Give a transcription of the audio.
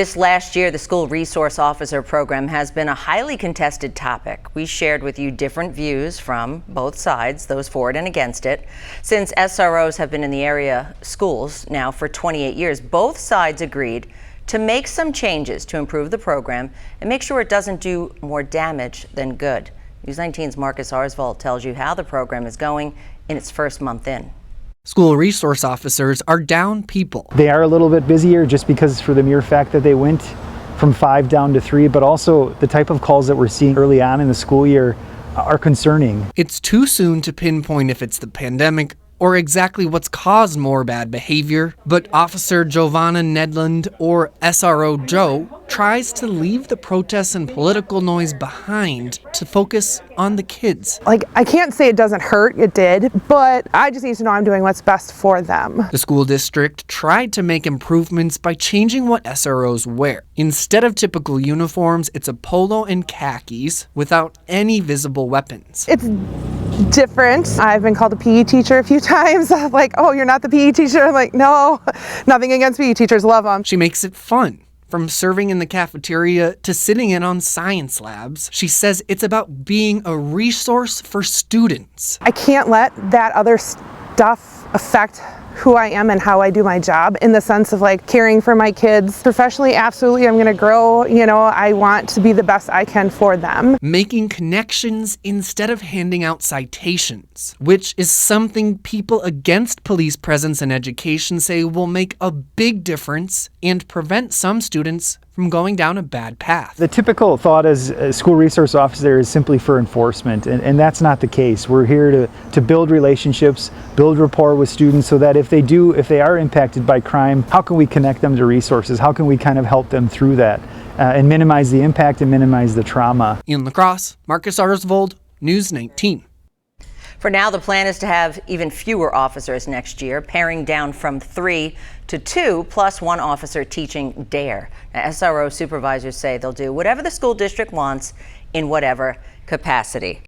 This last year, the School Resource Officer program has been a highly contested topic. We shared with you different views from both sides, those for it and against it. Since SROs have been in the area schools now for 28 years, both sides agreed to make some changes to improve the program and make sure it doesn't do more damage than good. News 19's Marcus Arsvold tells you how the program is going in its first month in. School resource officers are down people. They are a little bit busier just because for the mere fact that they went from 5 down to 3, but also the type of calls that we're seeing early on in the school year are concerning. It's too soon to pinpoint if it's the pandemic or exactly what's caused more bad behavior, but Officer Giovanna Nedland, or SRO Joe, tries to leave the protests and political noise behind to focus on the kids. I can't say it doesn't hurt, it did, but I just need to know I'm doing what's best for them. The school district tried to make improvements by changing what SROs wear. Instead of typical uniforms, it's a polo and khakis without any visible weapons. It's different. I've been called a PE teacher a few times. Like, oh, you're not the PE teacher? I'm like, no, nothing against PE teachers, love them. She makes it fun. From serving in the cafeteria to sitting in on science labs, she says it's about being a resource for students. I can't let that other stuff affect who I am and how I do my job, in the sense of caring for my kids. Professionally, absolutely, I'm gonna grow. I want to be the best I can for them. Making connections instead of handing out citations, which is something people against police presence in education say will make a big difference and prevent some students from going down a bad path. The typical thought as a school resource officer is simply for enforcement, and that's not the case. We're here to build relationships, build rapport with students so that if they are impacted by crime, how can we connect them to resources? How can we kind of help them through that and minimize the impact and minimize the trauma? In La Crosse, Marcus Arsvold, News 19. For now, the plan is to have even fewer officers next year, paring down from 3 to 2, plus 1 officer teaching DARE. Now, SRO supervisors say they'll do whatever the school district wants in whatever capacity.